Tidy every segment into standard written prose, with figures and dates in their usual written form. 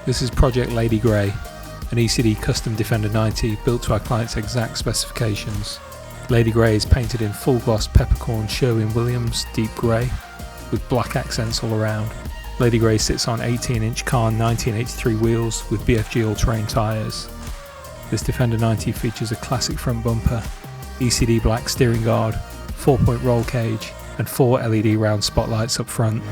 This is Project Lady Grey, an E.C.D custom Defender 90 built to our client's exact specifications. Lady Grey is painted in full gloss peppercorn Sherwin-Williams deep grey with black accents all around. Lady Grey sits on 18-inch Kahn 1983 wheels with BFG all-terrain tyres. This Defender 90 features a classic front bumper, E.C.D black steering guard, 4-point roll cage and 4 LED round spotlights up front.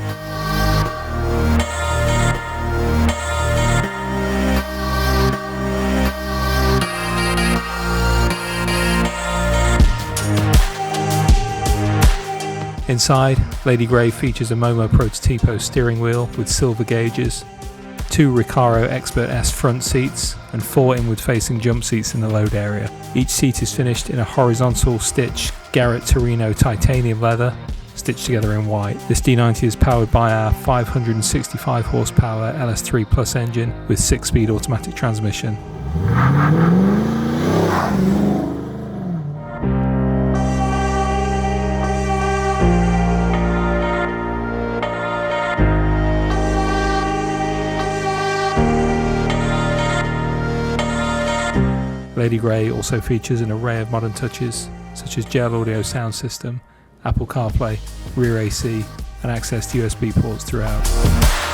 Inside, Lady Grey features a Momo Prototipo steering wheel with silver gauges, 2 Recaro Expert S front seats and 4 inward-facing jump seats in the load area. Each seat is finished in a horizontal stitch Garrett Torino titanium leather, stitched together in white. This D90 is powered by our 565 horsepower LS3 Plus engine with 6-speed automatic transmission. Lady Grey also features an array of modern touches such as gel audio sound system, Apple CarPlay, rear AC and access to USB ports throughout.